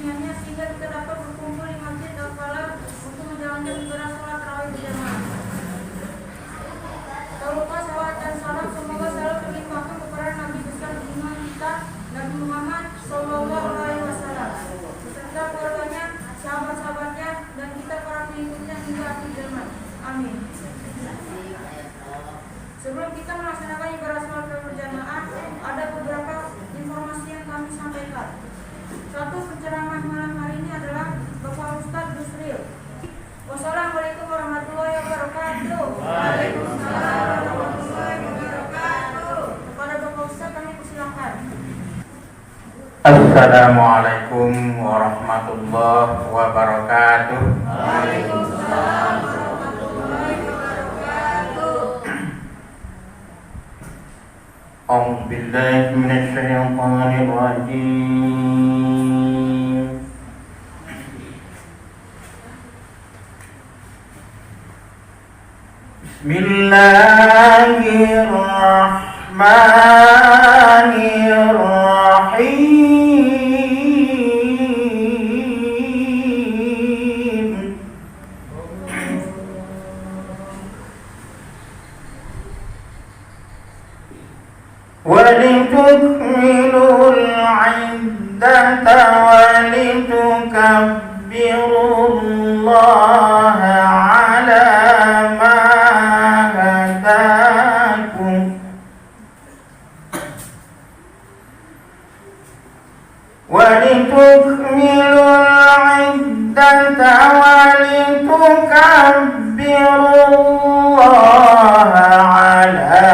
kesunyiannya sehingga kita dapat berkumpul di masjid Al-Falah untuk menjalankan ibadah sholat tarawih berjamaah. Tak lupa salawat dan salam semoga selalu terlimpahkan kepada Nabi besar junjungan kita Nabi Muhammad SAW beserta keluarganya, sahabat-sahabatnya, dan kita para pengikutnya hingga akhir zaman. Amin. Sebelum kita melaksanakan ibadah sholat berjamaah, ada beberapa informasi yang kami sampaikan. Satu, penceramah malam hari ini adalah Bapak Ustadz Busril. Wassalamualaikum warahmatullahi wabarakatuh. Waalaikumsalam warahmatullahi wabarakatuh. Kepada Bapak Ustadz kami persilakan. Assalamualaikum warahmatullahi wabarakatuh. Waalaikumsalam warahmatullahi wabarakatuh. A'udzu billahi minasy syaithanir rajim. Bismillahirrahmanirrahim. وَلِتُكْمِلُوا الْعِدَّةَ وَلِتُكَبِّرُوا اللَّهَ عَلَى مَا هَدَاكُمْ وَلِتُكْمِلُوا الْعِدَّةَ وَلِتُكَبِّرُوا اللَّهَ عَلَى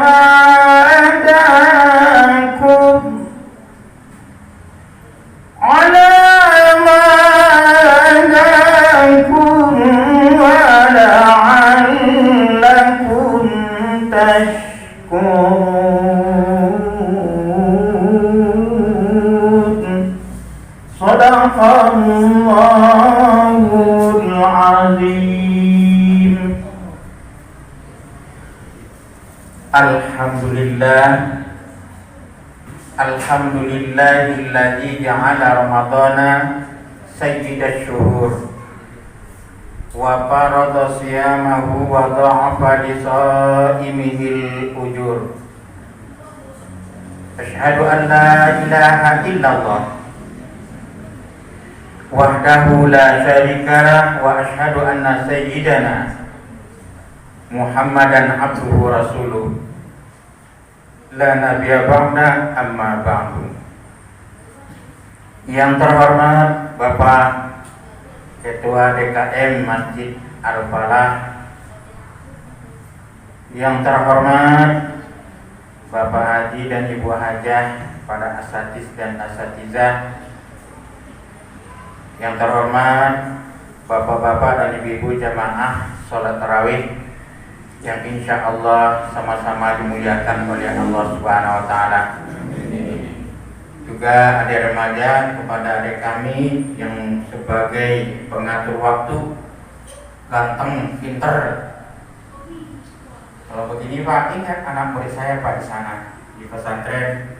مَا هَدَاكُمْ وَلَعَلَّكُمْ تَشْكُرُونَ. Shadaqallahul azim. Alhamdulillahilladzi ja'ala ramadhana sayyidash syuhur wa farada siyamahu wa dha'afa li shaimihil ujur. Asyhadu an la ilaha illallah wahdahu la syarikalah wa asyhadu anna sayyidana Muhammadan abduhu rasuluh la nabiyya ba'da amma ba'du. Yang terhormat Bapak Ketua DKM Masjid Al-Falah, yang terhormat Bapak Haji dan Ibu Hajah, para asatiz dan asatizah, yang terhormat Bapak-bapak dan Ibu-ibu jamaah sholat tarawih yang insya Allah sama-sama dimuliakan oleh Allah Subhanahu Wa Taala. Juga adik remaja, kepada adik kami yang sebagai pengatur waktu, ganteng, pinter. Kalau begini Pak, ingat anak murid saya Pak di sana di pesantren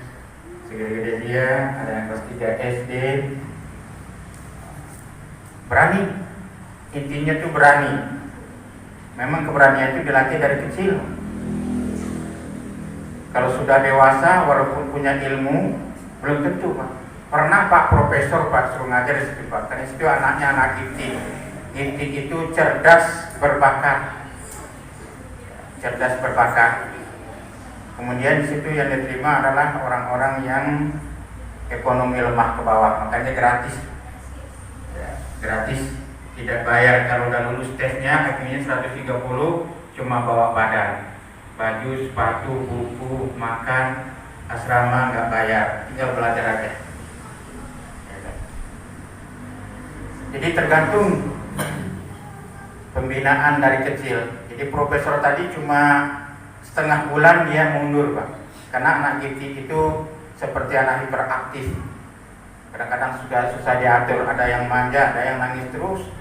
segede-gede dia, ada yang kelas 3 SD. Berani, intinya tuh berani. Memang keberanian itu dilatih dari kecil. Kalau sudah dewasa, walaupun punya ilmu, belum tentu Pak. Pernah Pak Profesor Pak suruh ngajar di situ Pak. Karena itu anaknya anak inti. Inti itu cerdas berbakat. Cerdas berbakat. Kemudian di situ yang diterima adalah orang-orang yang ekonomi lemah ke bawah, makanya gratis. Ya, gratis. Tidak bayar. Kalau udah lulus tesnya akhirnya 130, cuma bawa badan, baju, sepatu, buku, makan, asrama nggak bayar, tinggal belajar aja. Jadi tergantung pembinaan dari kecil. Jadi profesor tadi cuma setengah bulan dia mundur Pak, karena anak gizi itu seperti anak hiperaktif. Kadang-kadang sudah susah diatur, ada yang manja, ada yang nangis terus.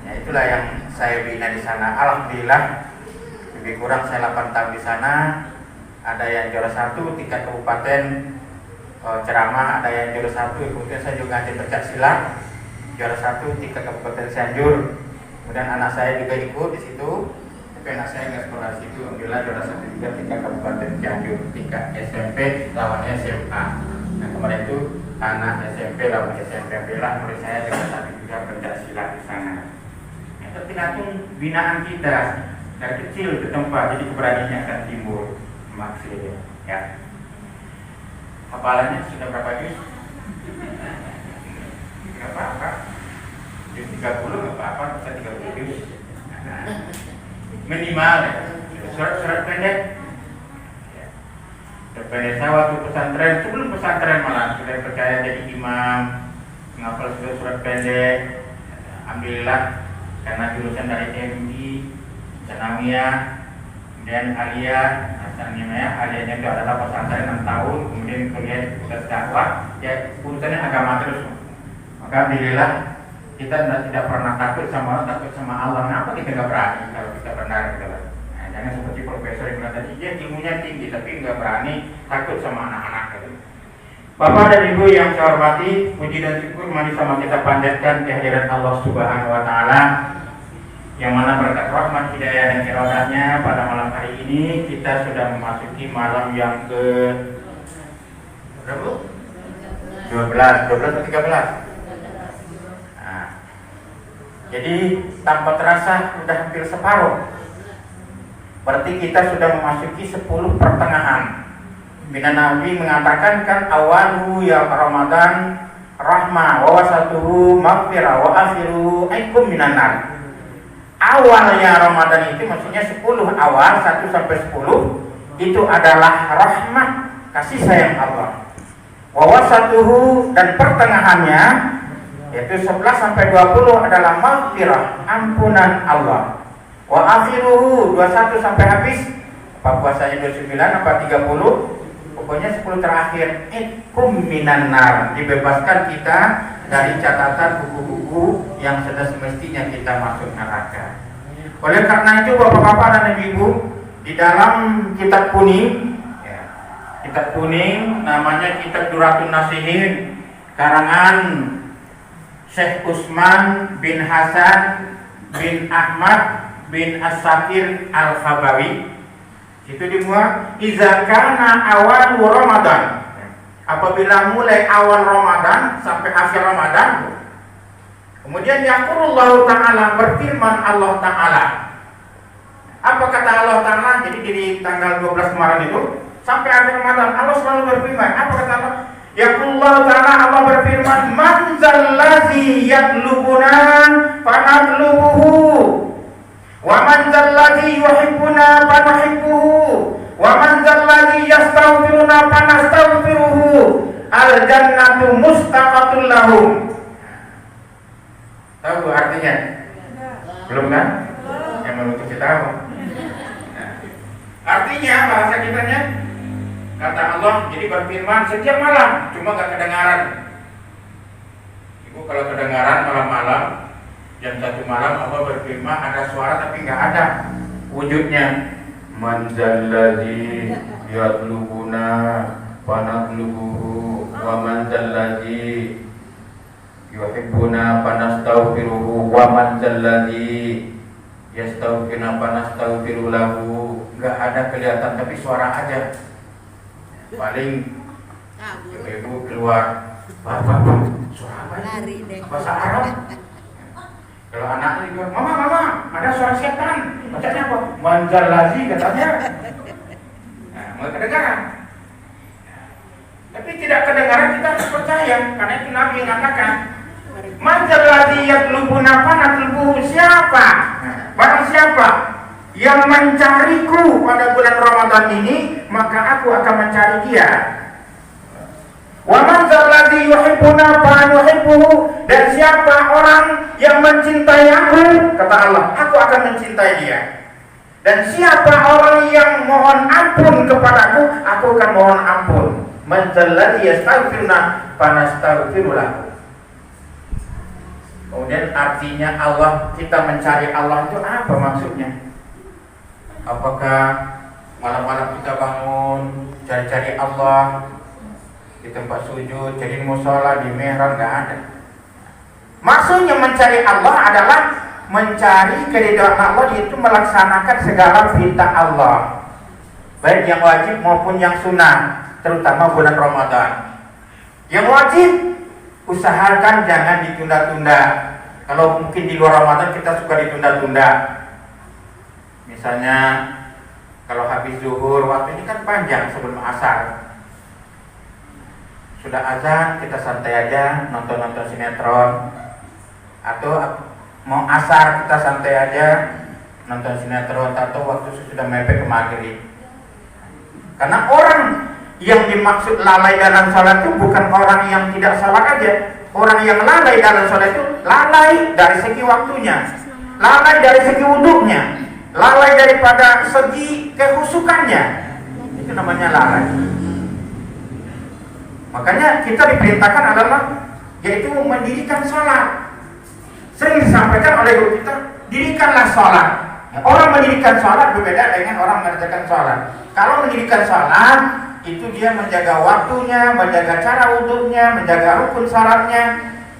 Ya, itulah yang saya bina di sana. Alhamdulillah, lebih kurang saya 8 tahun di sana. Ada yang juara 1 tingkat kabupaten ceramah, ada yang juara 1, kemudian saya juga ngajar pencak silat juara 1 tingkat Kabupaten Cianjur. Kemudian anak saya juga ikut di situ, tapi anak saya nggak sekolah di situ, alhamdulillah juara 1 juga tingkat Kabupaten Cianjur, tingkat SMP lawan SMA. Nah kemarin itu anak SMP lawan SMP, bela murid saya juga 1 juga pencak silat di sana. Itu tergantung binaan kita dari kecil ke tempat, jadi keberaniannya akan timbul maksudnya. Ya. Hafalannya sudah berapa juz? Nggak apa-apa. Juz 30 nggak apa-apa, bisa 30 juz. Minimal ya. Surat-surat pendek. Ya. Surat pendek saya waktu pesantren, sebelum pesantren malah sudah percaya jadi imam, menghafal surat pendek. Alhamdulillah karena jurusan dari MI, Sanawiyah, kemudian Aliyah. Aliyahnya itu adalah pesantren 6 tahun, kemudian kuliah di Fakultas Dakwah, ya urusannya agama terus. Maka alhamdulillah kita tidak pernah takut sama Allah. Kenapa kita nggak berani kalau kita benar gitu lah. Nah, jangan seperti profesor yang bilang tadi, dia ilmunya tinggi tapi nggak berani takut sama anak-anak gitu. Bapak dan Ibu yang saya hormati, puji dan syukur mari sama kita panjatkan kehadiran Allah Subhanahu Wa Taala, yang mana berkat rahmat hidayah dan iradahnya pada malam hari ini kita sudah memasuki malam yang ke 12 atau 13. Nah, jadi tanpa terasa sudah hampir separuh. Berarti kita sudah memasuki 10 pertengahan. Bina Nabi mengatakan kan awalu ya Ramadan rahmah wa wasatuhu maghfirah wa akhiru aikum minan nar. Awalnya Ramadan itu maksudnya 10 awal 1 sampai 10 itu adalah rahmat kasih sayang Allah. Wa wasatuhu dan pertengahannya yaitu 11 sampai 20 adalah maghfirah ampunan Allah. Wa akhiruhu 21 sampai habis apa puasanya 29 apa 30 pokoknya 10 terakhir ikum minan nar, dibebaskan kita dari catatan buku-buku yang sudah semestinya kita masuk neraka. Oleh karena itu Bapak-bapak dan Ibu, di dalam kitab kuning ya, kitab kuning namanya Kitab Duratun Nasihin karangan Syekh Utsman bin Hasan bin Ahmad bin As-Sakir Al-Khabawi. Itu dimuat iza kana awal Ramadan, apabila mulai awal Ramadan sampai akhir Ramadan. Kemudian yaqulullahu ta'ala, berfirman Allah Ta'ala. Apa kata Allah Ta'ala? Jadi di tanggal 12 kemarin itu sampai akhir Ramadan Allah selalu berfirman. Apa kata Allah? Yaqulullahu Ta'ala, Allah berfirman, man zallazi yatlubuna fanatlubuhu wa man zalladzi yuhibbuna fanuhibbuhu wa man zalladzi yastaghfiruna fanastaghfiruhu al jannatu mustaqatul lahum. Tahu artinya? Belum kan? Yang menuntut kita tahu. Nah, artinya bahasa kitanya kata Allah jadi berfirman setiap malam, cuma nggak kedengaran. Ibu kalau kedengaran malam-malam jam 1 malam Allah berfirman ada suara tapi nggak ada wujudnya. Man zalladzi yatlubuna fanatlubuhu wa man zalladzi yuhibbuna fanastaghfiruhu wa man zalladzi yastaghfiruna fanastaghfiru lahu. Nggak ada kelihatan tapi suara aja. Paling ibu keluar bapak suara apa ini? Bahasa Arab. Kalau anaknya juga, mama, ada suara setan. Bacanya apa? Manjal lazi katanya. Nah, mau kedengaran. Tapi tidak kedengaran kita harus percaya, karena itu Nabi yang mengatakan, manjal lazi yatlubuna fanatlubuhu, siapa? Barang siapa yang mencariku pada bulan Ramadan ini, maka aku akan mencari dia. Wa man zalladzi yuhibbuna fa nuhibbuhu, dan siapa orang yang mencintai aku, kata Allah, aku akan mencintai dia. Dan siapa orang yang mohon ampun kepadaku, aku akan mohon ampun. Man zalladzi yastaghfiruna fa nastaghfiru lahu. Kemudian artinya Allah, kita mencari Allah itu apa maksudnya? Apakah malam-malam kita bangun cari-cari Allah? di tempat sujud, jadi musola, di mihrab, nggak ada. Maksudnya mencari Allah adalah mencari keridhaan Allah, yaitu melaksanakan segala perintah Allah, baik yang wajib maupun yang sunnah, terutama bulan Ramadan. Yang wajib usahakan jangan ditunda-tunda. Kalau mungkin di luar Ramadan kita suka ditunda-tunda. Misalnya kalau habis zuhur, waktu ini kan panjang sebelum asar. Sudah azan, kita santai aja nonton-nonton sinetron. Atau mau asar, kita santai aja nonton sinetron. Atau waktu sudah mepet ke maghrib. Karena orang yang dimaksud lalai dalam sholat itu bukan orang yang tidak sholat aja. Orang yang lalai dalam sholat itu lalai dari segi waktunya, lalai dari segi wudhunya, lalai daripada segi kehusukannya. Itu namanya lalai. Makanya kita diperintahkan adalah yaitu mendirikan sholat. Sering disampaikan oleh guru kita, dirikanlah sholat. Orang mendirikan sholat berbeda dengan orang mengerjakan sholat. Kalau mendirikan sholat, itu dia menjaga waktunya, menjaga cara wudhunya, menjaga rukun sholatnya,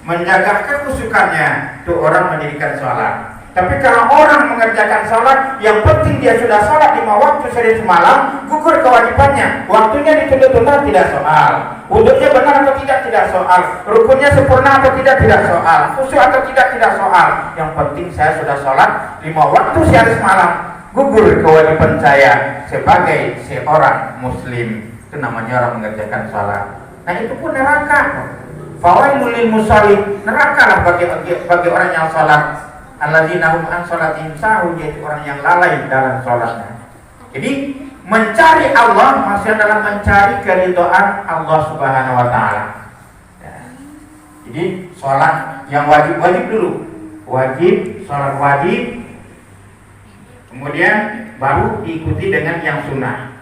menjaga kekhusyukannya. Itu orang mendirikan sholat. Tapi kalau orang mengerjakan sholat, yang penting dia sudah sholat 5 waktu sehari semalam, gugur kewajibannya. Waktunya ditunda-tunda, tidak soal. Wudhunya benar atau tidak soal. Rukunnya sempurna atau tidak soal. Khusyuk atau tidak soal. Yang penting saya sudah sholat 5 waktu sehari semalam, gugur kewajiban saya sebagai seorang muslim. Itu namanya orang mengerjakan sholat. Nah itu pun neraka. Fawailul lil musallin, neraka lah bagi orang yang sholat. Alladzina hum an sholatihim sahun, yaitu orang yang lalai dalam sholatnya. Jadi mencari Allah maksudnya adalah mencari keridhaan Allah Subhanahu wa taala. Ya. Jadi sholat yang wajib dulu. Wajib, sholat wajib. Kemudian baru diikuti dengan yang sunnah.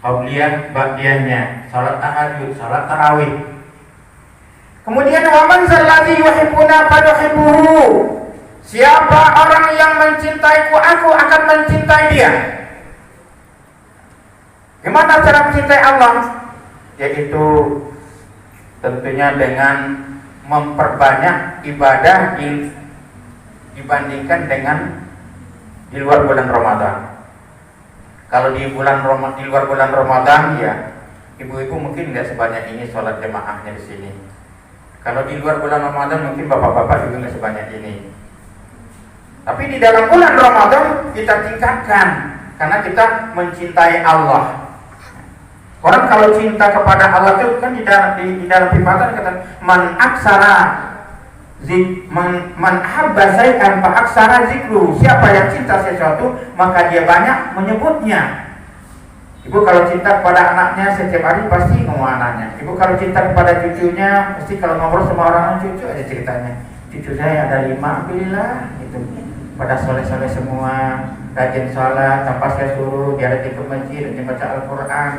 Qabliyah, ba'diyahnya, salat tahajud, salat tarawih. Kemudian waman zalladzi yuhibbuna faduhibbuhu. Siapa orang yang mencintaiku, aku akan mencintai dia. Gimana cara mencintai Allah? Yaitu tentunya dengan memperbanyak ibadah dibandingkan dengan di luar bulan Ramadan. Kalau di luar bulan Ramadan ya, ibu-ibu mungkin nggak sebanyak ini sholat jemaahnya di sini. Kalau di luar bulan Ramadan mungkin bapak-bapak juga nggak sebanyak ini. Tapi di dalam bulan Ramadan kita tingkatkan karena kita mencintai Allah. Orang kalau cinta kepada Allah itu kan di dalam firman kata man habba syai'an fa aksara zikru. Siapa yang cinta sesuatu maka dia banyak menyebutnya. Ibu kalau cinta kepada anaknya setiap hari pasti ngomong anaknya. Ibu kalau cinta kepada cucunya pasti kalau ngobrol sama orang cucu aja ceritanya. Cucu saya ada 5, alhamdulillah gitu. Pada soleh-soleh semua, rajin sholat, tanpa saya suruh dia rajin ke masjid, rajin baca Al-Quran.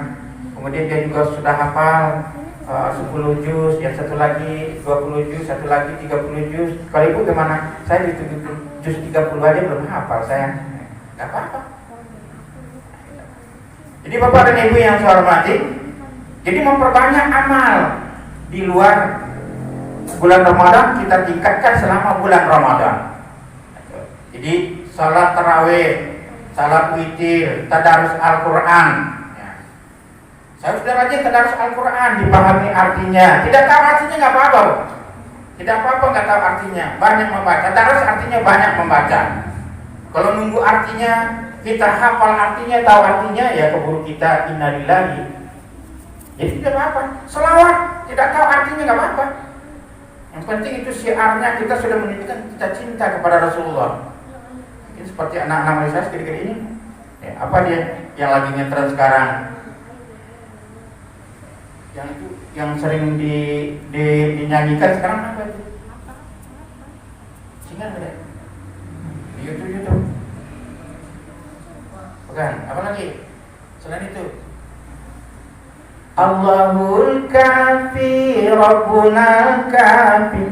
Kemudian dia juga sudah hafal 10 juz, yang satu lagi 20 juz, satu lagi 30 juz. Kalau ibu gimana? Saya di juz 30 aja belum hafal saya. Gak apa-apa. Jadi bapak dan ibu yang saya hormati, jadi memperbanyak amal di luar bulan Ramadan kita tingkatkan selama bulan Ramadan. Jadi salat tarawih, salat witir, tadarus Al-Quran. Ya. Saya sudah rajin tadarus Al-Quran, dipahami artinya. Tidak tahu artinya nggak apa-apa. Tidak apa-apa nggak tahu artinya. Banyak membaca. Tadarus artinya banyak membaca. Kalau nunggu artinya, kita hafal artinya, tahu artinya, ya keburu kita innalillahi. Jadi tidak apa-apa. Selawat, tidak tahu artinya nggak apa-apa. Yang penting itu syiarnya kita sudah menunjukkan kita cinta kepada Rasulullah. Seperti anak-anak Malaysia sedikit ini ya, apa dia yang lagi ngetren sekarang yang sering dinyanyikan sekarang apa itu? Singan ada di YouTube bukan, apa lagi selain itu? Allahul kafi Rabbunal kafi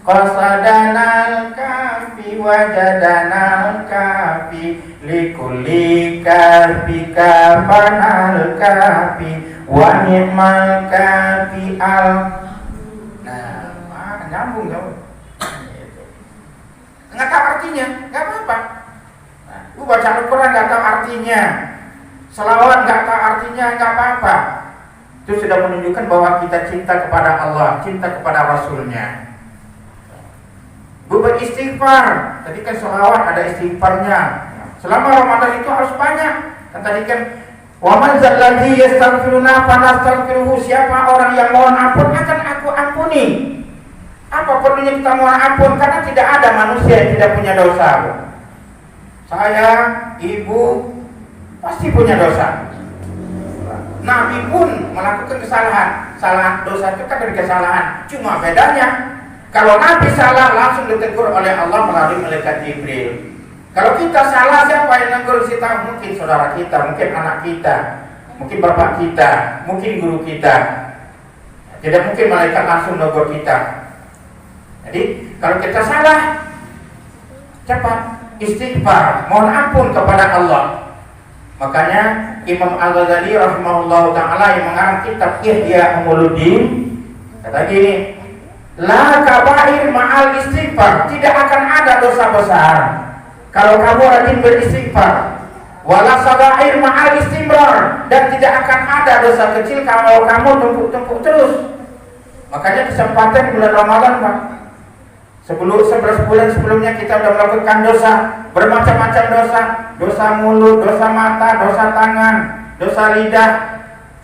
qasadanal kafi wajadanal kafi likulli kafi kafanal kafi wa ni'mal kafi'al. Nah, nyambung kamu. Nggak tahu artinya, nggak apa-apa. Nah, lu baca Al-Quran nggak tahu artinya, selawat nggak tahu artinya, nggak apa-apa. Itu sudah menunjukkan bahwa kita cinta kepada Allah, cinta kepada Rasulnya. Beristighfar, tadi kan selawat ada istighfarnya. Selama Ramadan itu harus banyak. Kan tadi kan wa man zalladzi yastaghfiruna fanastaghfiruhu, siapa orang yang mohon ampun akan aku ampuni. Apa perlunya kita mohon ampun? Karena tidak ada manusia yang tidak punya dosa. Saya, ibu pasti punya dosa. Nabi pun melakukan kesalahan. Salah dosa itu kan dari kesalahan. Cuma bedanya kalau Nabi salah langsung ditegur oleh Allah melalui malaikat Jibril. Kalau kita salah, siapa yang negur kita? Mungkin saudara kita, mungkin anak kita, mungkin bapak kita, mungkin guru kita. Tidak mungkin malaikat langsung negur kita. Jadi kalau kita salah, cepat istighfar, mohon ampun kepada Allah. Makanya Imam Al-Ghazali rahimahullah ta'ala yang mengarang kitab Ihya Ulumuddin kata gini, la kabair ma'al istighfar, tidak akan ada dosa besar kalau kamu rajin beristighfar. Wala sagair ma'al istimrar, dan tidak akan ada dosa kecil kalau kamu tumpuk-tumpuk terus. Makanya kesempatan bulan Ramadan, Pak, 11 bulan sebelumnya kita sudah melakukan dosa, bermacam-macam dosa, dosa mulut, dosa mata, dosa tangan, dosa lidah.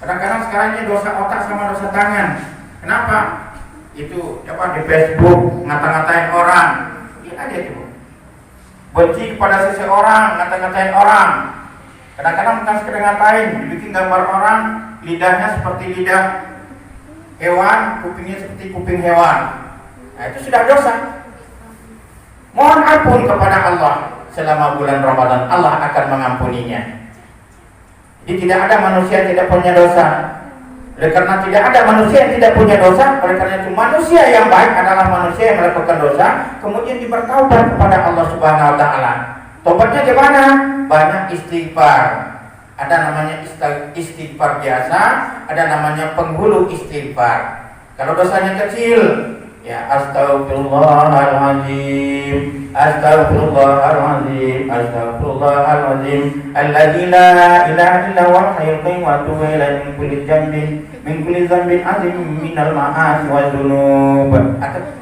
Kadang-kadang sekarang ini dosa otak sama dosa tangan. Kenapa? Itu di Facebook ngata-ngatain orang, ini aja itu. Benci kepada seseorang, ngata-ngatain orang. Kadang-kadang bukan sekedar ngatain, dibikin gambar orang, lidahnya seperti lidah hewan, kupingnya seperti kuping hewan. Nah, itu sudah dosa. Mohon ampun kepada Allah selama bulan Ramadan, Allah akan mengampuninya. Jadi tidak ada manusia yang tidak punya dosa. Oleh karena tidak ada manusia yang tidak punya dosa, oleh karena itu manusia yang baik adalah manusia yang melakukan dosa kemudian bertaubat kepada Allah Subhanahu wa taala. Tobatnya gimana? Banyak istighfar. Ada namanya istighfar biasa, ada namanya penghulu istighfar. Kalau dosanya kecil, ya astaghfirullahaladzim, astaghfirullahaladzim, astaghfirullahaladzim, alladzi la ilaha illa huwal hayyul qayyum wa atubu ilaihi min kulli dzambin azim minal ma'asi wa dzunub.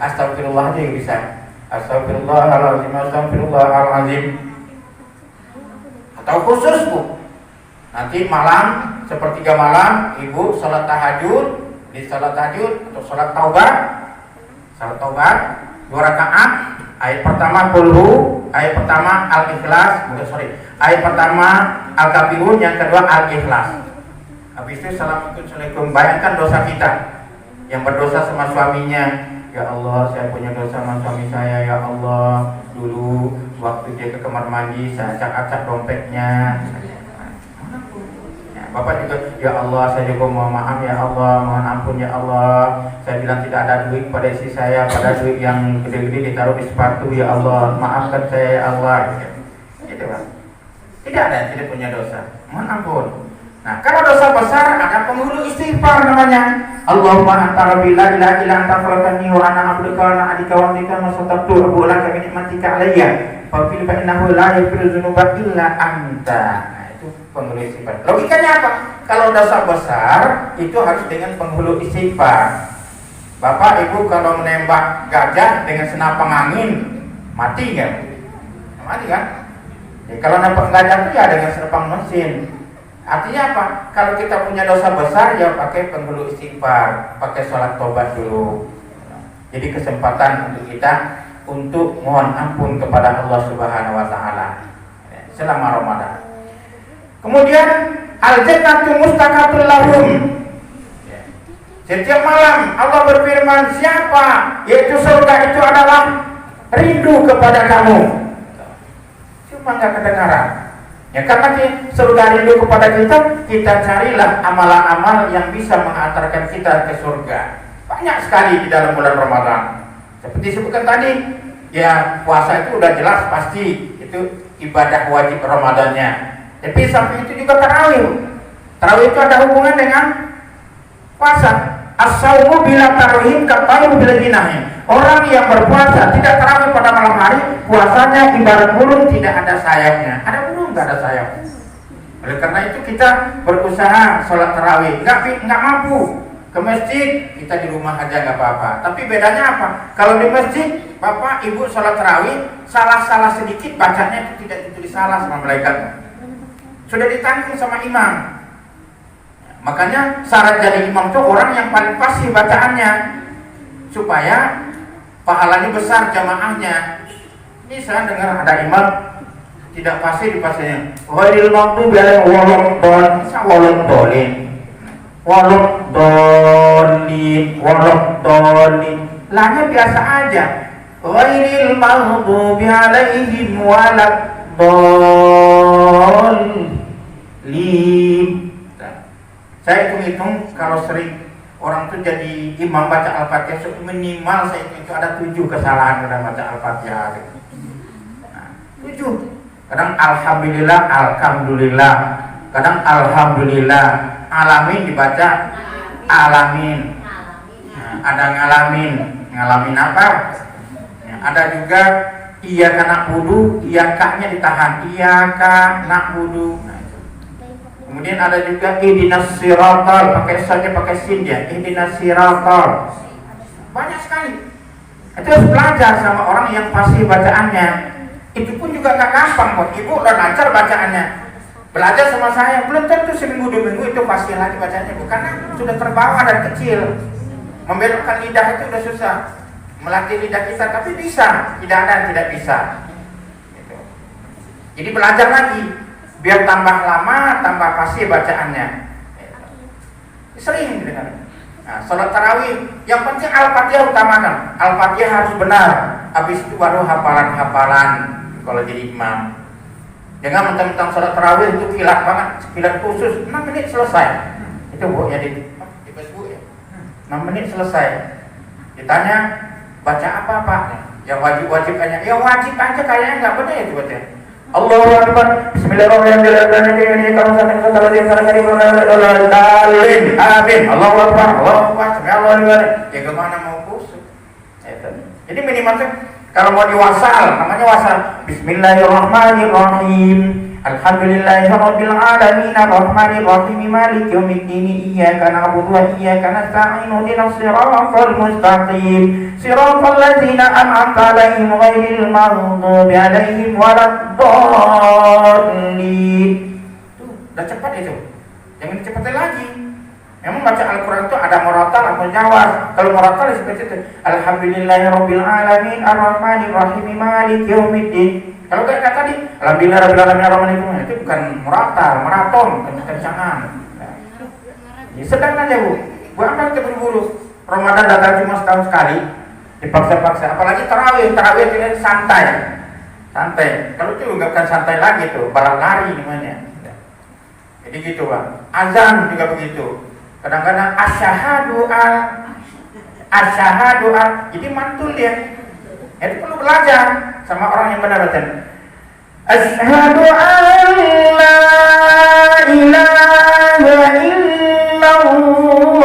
Astaghfirullah aja yang bisa. Astaghfirullahaladzim, astaghfirullahaladzim. Atau khusus, Bu, nanti malam, sepertiga malam, Ibu salat tahajud, di salat tahajud atau salat taubat, salat taubat 2 rakaat, ayat pertama Qulhu, ayat pertama Al-Ikhlas, ayat pertama Al-Kafirun, yang kedua Al-Ikhlas. Habis itu Assalamualaikum. Bayangkan dosa kita yang berdosa sama suaminya. Ya Allah, saya punya dosa sama suami saya. Ya Allah, dulu waktu dia ke kamar mandi saya acak-acak dompetnya. Bapak juga, ya Allah, saya juga mohon maaf ya Allah, mohon ampun ya Allah. Saya bilang tidak ada duit pada istri saya, pada duit yang gede-gede ditaruh di sepatu, ya Allah, maafkan saya ya Allah. Gitu, Pak. Tidak ada yang tidak punya dosa, mohon ampun. Nah, kalau dosa besar ada penghulu istighfar namanya. Allahumma anta rabbi la ilaha illa anta khalaqtani wa ana abduka wa ana adika wa andika masatatu abu laka bi ni'matika alayya fa fil innahu la yaghfiru dzunuba illa anta. Penghulu istighfar. Logikanya apa? Kalau dosa besar itu harus dengan penghulu istighfar. Bapak Ibu kalau menembak gajah dengan senapang angin, mati nggak? Mati kan? Ya, kalau nembak gajah itu ya dengan senapang mesin. Artinya apa? Kalau kita punya dosa besar ya pakai penghulu istighfar, pakai sholat tobat dulu. Jadi kesempatan untuk kita untuk mohon ampun kepada Allah Subhanahu wa taala selama Ramadan. Kemudian al-jannatu mustaqatul lahum. Setiap malam Allah berfirman, siapa yaitu surga itu adalah rindu kepada kamu. Cuma nggak kedengaran. Ya karena surga rindu kepada kita, kita carilah amalan-amal yang bisa mengantarkan kita ke surga. Banyak sekali di dalam bulan Ramadan. Seperti disebutkan tadi, ya puasa itu udah jelas pasti itu ibadah wajib Ramadannya. Tapi samping itu juga tarawih. Tarawih itu ada hubungan dengan Puasa. As-saumu bila tarawih kafayu bila jinahi. Orang yang berpuasa tidak tarawih pada malam hari, puasanya ibarat burung tidak ada sayapnya. Ada burung nggak ada sayap. Oleh karena itu kita berusaha sholat tarawih. Nggak mampu ke masjid, kita di rumah aja nggak apa-apa. Tapi bedanya apa? Kalau di masjid, bapak ibu sholat tarawih, salah sedikit bacanya itu tidak ditulis salah sama malaikat. Sudah ditanggung sama imam. Makanya syarat jadi imam itu orang yang paling fasih bacaannya, supaya pahalanya besar jamaahnya. Ini saya dengar ada imam tidak fasih di pasnya. Ghairil maghdubi alaihim waladdallin. Lahnya biasa aja. Ghairil maghdubi alaihim waladdallin. Saya hitung-hitung kalau sering orang itu jadi imam baca Al-Fatihah, minimal saya hitung itu ada 7 kesalahan dalam baca Al-Fatihah. Nah, 7. Kadang alhamdulillah, kadang alhamdulillah, alamin dibaca alamin. Nah, ada ngalamin apa? Ya, ada juga iyyaka na'budu, iyaka-nya ditahan, iyyaka na'budu. Kemudian ada juga ihdinas siratal, pakai sin ya, ihdinas siratal. Banyak sekali. Itu harus belajar sama orang yang fasih bacaannya. Itu pun juga gak gampang kok. Ibu udah lancar bacaannya. Belajar sama saya, belum tentu seminggu 2 minggu itu fasih lagi bacanya, karena sudah terbawa dari kecil. Membelokkan lidah itu udah susah. Melatih lidah kita, tapi bisa. Tidak ada yang tidak bisa. Gitu. Jadi belajar lagi. Biar tambah lama, tambah fasih bacaannya. Sering dengar. Nah, sholat tarawih, yang penting Al-Fatihah utamakan. Al-Fatihah harus benar. Habis itu baru hafalan-hafalan kalau jadi imam. Jangan mentang-mentang sholat tarawih itu kilat banget, kilat khusus 6 menit selesai. Itu bu ya di Facebook ya. 6 menit selesai. Ditanya baca apa Pak? Yang wajib aja. Ya wajib aja kayaknya nggak benar itu baca. Allahu Akbar. Bismillahirrahmanirrahim. Amin. Allahu Akbar. Allahu Akbar. Ya gimana mau khusyuk? Jadi minimal kalau mau diwasal, namanya wasal. Bismillahirrahmanirrahim. Alhamdulillahirabbil alamin arrahmanir rahim maliki yaumiddin iyyaka na'budu wa iyyaka nasta'in ihdinas siratal mustaqim siratal ladzina an'amta 'alaihim ghairil maghdubi 'alaihim waladdallin. Tuh, udah cepat itu. Jangan dicepetin lagi. Memang baca Al-Quran itu ada murattal atau jawaz. Kalau murattal seperti itu. Alhamdulillahirabbil alamin arrahmanir rahim maliki yaumiddin. Kalau kayak tadi, alhamdulillahirabbil alamin arrahmanir rahim, itu bukan murattal, maraton, kencangan. Ya, sedang aja bu. Bu apa terburu-buru? Ramadan datang cuma setahun sekali, dipaksa-paksa. Apalagi tarawih itu santai. Kalau itu nggak bukan santai lagi tuh, balap lari namanya. Jadi gitu bang. Azan juga begitu. Kadang-kadang asyhadu jadi mantul dia. Itu perlu belajar sama orang yang benar baca. Asyhadu an la ilaha illallah.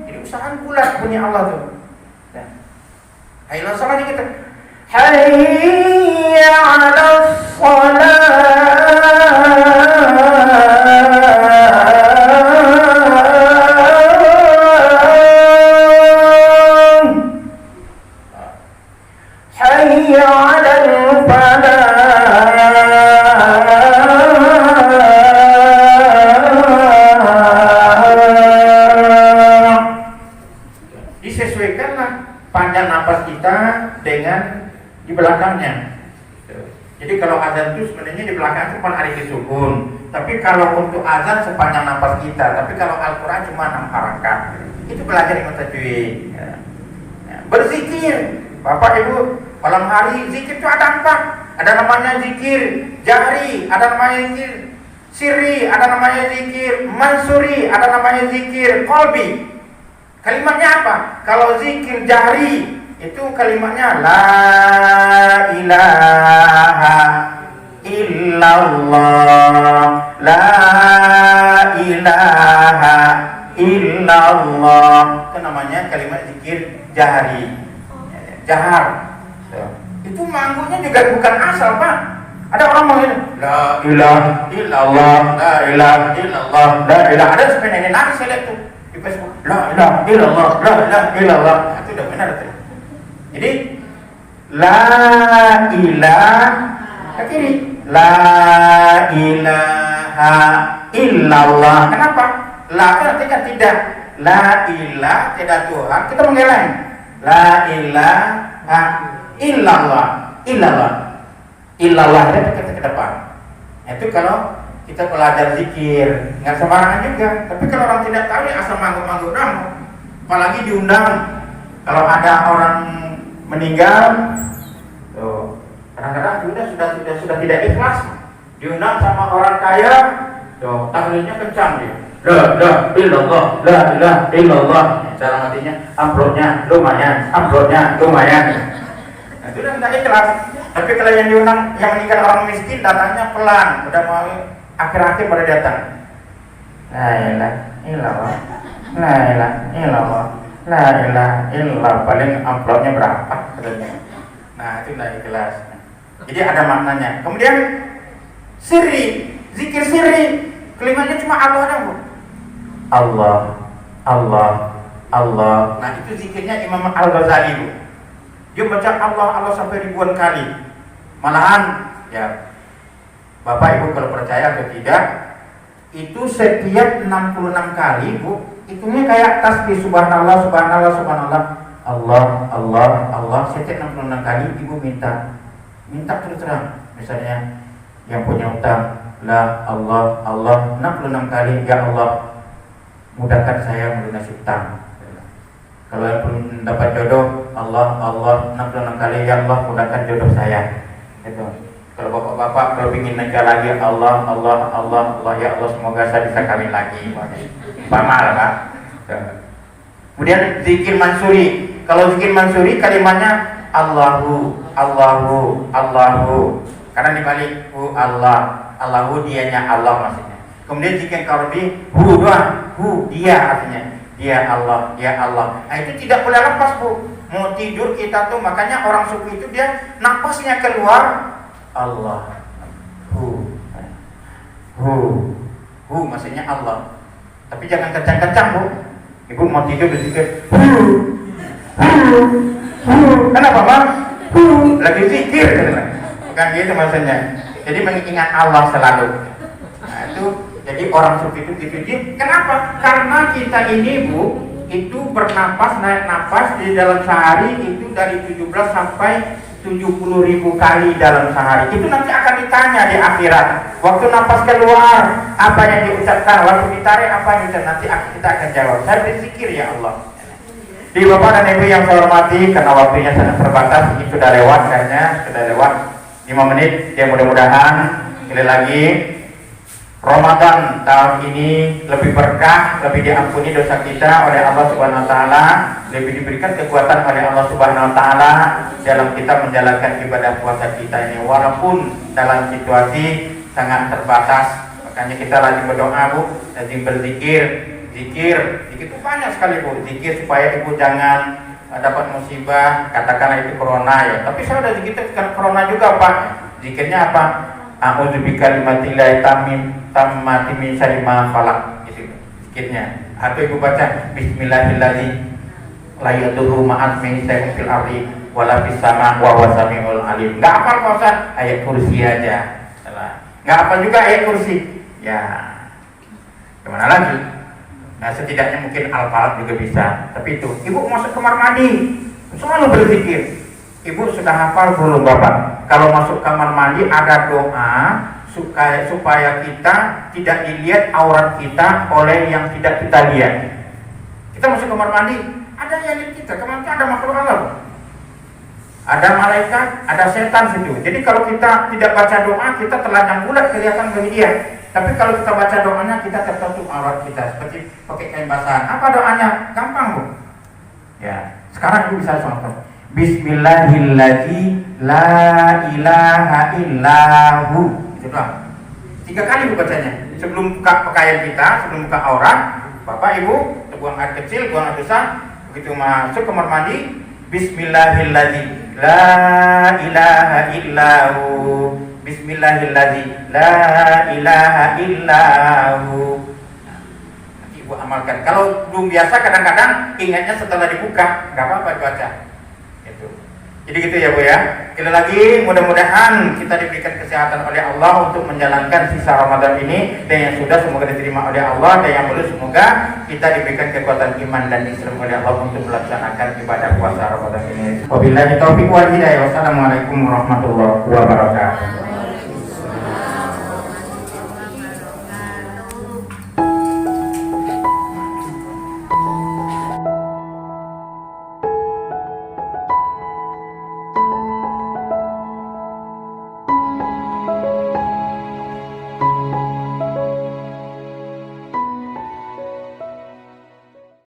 Jadi usahakan bulat bunyi Allah tuh. Nah. Ayo sama nih kita. Hayya 'alas shalah. Disesuaikanlah panjang napas kita dengan di belakangnya. Jadi kalau azan itu sebenarnya di belakang cuma hari sukun. Tapi kalau untuk azan sepanjang napas kita. Tapi kalau Al-Quran cuma 6 harakat. Itu belajar yang tajwid. Berzikir, Bapak Ibu, malam hari zikir itu ada 4. Ada namanya zikir jahri, ada namanya zikir sirri, ada namanya zikir mansuri, ada namanya zikir qalbi. Kalimatnya apa? Kalau zikir jahri itu kalimatnya la ilaha illallah, la ilaha illallah. Itu namanya kalimat zikir jahari, jahar. Itu manggungnya juga bukan asal, Pak. Ada orang mau ini, la ilaha illallah, la ilaha illallah, la ilaha. Ada sampai nenek nangis saya lihat tuh di Facebook, la ilaha illallah, la ilaha illallah. Itu udah benar tuh. Jadi la ilaha kiri, la ilaha illallah. Kenapa? La itu artinya tidak. La ilaha tidak Tuhan. Kita mengeleng. La ilaha illallah. Illallah. Illallah itu kita ke depan. Itu kalau kita belajar zikir, nggak sembarangan juga. Tapi kalau orang tidak tahu ya asal manggung-manggung dong. Apalagi diundang. Kalau ada orang meninggal, tuh kadang-kadang sudah tidak ikhlas. Diundang sama orang kaya, tuh tahlilnya kencang dia. La ilaha illallah, la ilaha illallah. Cara matinya amplopnya lumayan, amplopnya lumayan. Nah, itu udah tidak ikhlas. Tapi kalau yang diundang yang meninggal orang miskin datangnya pelan, udah mau akhir-akhir baru datang. La ilaha illallah, la ilaha illallah, la ilaha illallah. Paling amplopnya berapa? Nah itu udah ikhlas. Jadi ada maknanya. Kemudian sirri, zikir sirri, kalimatnya cuma Allah dong, Bu. Allah, Allah, Allah. Nah itu zikirnya Imam Al-Ghazali, Bu. Dia baca Allah, Allah sampai ribuan kali. Malahan, ya Bapak Ibu kalau percaya atau tidak, itu setiap 66 kali, Bu, hitungnya kayak tasbih subhanallah, subhanallah, subhanallah. Allah, Allah, Allah. Setiap 66 kali Ibu minta terus terang. Misalnya yang punya utang, la Allah, Allah 66 kali, ya Allah mudahkan saya melunasi utang. Kalau yang belum dapat jodoh, Allah, Allah 66 kali, ya Allah mudahkan jodoh saya. Itu. Kalau bapak-bapak kalau ingin nikah lagi, Allah, Allah, Allah, Allah, ya Allah semoga saya bisa kawin lagi. Pamal, Pak. Kemudian zikir mansuri. Kalau zikir mansuri kalimatnya Allahu, Allahu, Allahu. Karena dibalik Allah, Allahu dianya Allah maksudnya. Kemudian zikir qarbi, hu doang, hu dia artinya. Dia Allah, ya Allah. Nah itu tidak boleh lepas, Bu. Mau tidur kita tuh, makanya orang sufi itu dia napasnya keluar Allah, hu, maksudnya Allah. Tapi jangan kencang-kencang, Bu. Ibu mau tidur berzikir, kenapa, Bang? Lagi zikir, bukan gitu maksudnya. Jadi mengingat Allah selalu. Nah itu. Jadi orang sufi itu gitu. Kenapa? Karena kita ini, Bu, itu bernapas, naik napas di dalam sehari itu dari 17 sampai 70.000 kali dalam sehari. Itu nanti akan ditanya di akhirat. Waktu napas keluar, apa yang diucapkan? Waktu ditarik, apa yang diucapkan? Nanti kita akan jawab. Saya berzikir ya Allah. Di Bapak dan Ibu yang saya hormati, karena waktunya sangat terbatas, ini sudah lewat kayaknya, sudah lewat 5 menit. Ya mudah-mudahan sekali lagi Ramadan tahun ini lebih berkah, lebih diampuni dosa kita oleh Allah Subhanahu wa taala, lebih diberikan kekuatan oleh Allah Subhanahu wa taala dalam kita menjalankan ibadah puasa kita ini walaupun dalam situasi sangat terbatas. Makanya kita rajin berdoa, Bu, rajin berzikir. Zikir itu banyak sekali, Bu. Zikir supaya Ibu jangan dapat musibah, katakanlah itu corona ya. Tapi saya udah zikir kan corona juga, Pak. Zikirnya apa? A'udzu bikalimatillahi tammati min syarri ma khalaq. Itu zikirnya. Atau Ibu baca bismillahirrahmanirrahim la yadurru ma'asmihi syai'un fil ardi wala fis sama' wa huwa samiul alim. Enggak hafal Pak, ayat kursi aja. Enggak hafal juga ayat kursi. Ya. Gimana lagi? Nah, setidaknya mungkin al-falaq juga bisa. Tapi itu, Ibu masuk kamar mandi selalu berzikir. Ibu sudah hafal belum, Bapak? Kalau masuk kamar mandi ada doa supaya kita tidak dilihat aurat kita oleh yang tidak kita lihat. Kita masuk kamar mandi, ada yang lihat kita. Kamar mandi ada makhluk Allah, ada malaikat, ada setan situ. Jadi kalau kita tidak baca doa, kita telanjang bulat kelihatan bagi dia. Tapi kalau kita baca doanya, kita tertutup aurat kita seperti pakai kain basahan. Apa doanya? Gampang, Bu. Ya, sekarang Ibu bisa contoh. Bismillahilladzi la ilaha illahu. Itu doang. 3 kali bacanya. Sebelum buka pakaian kita, sebelum buka aurat, Bapak Ibu buang air kecil, buang air besar, begitu masuk kamar mandi, Bismillahilladzi la ilaha illahu. Bismillahilladzi la ilaha illahu. Nanti Ibu amalkan. Kalau belum biasa, kadang-kadang ingatnya setelah dibuka, nggak apa-apa baca. Itu. Jadi gitu ya Bu ya. Sekali lagi, mudah-mudahan kita diberikan kesehatan oleh Allah untuk menjalankan sisa Ramadan ini, dan yang sudah semoga diterima oleh Allah, dan yang belum semoga kita diberikan kekuatan iman dan Islam oleh Allah untuk melaksanakan ibadah puasa Ramadan ini. Wabillahi taufiq wal hidayah. Wassalamualaikum warahmatullahi wabarakatuh.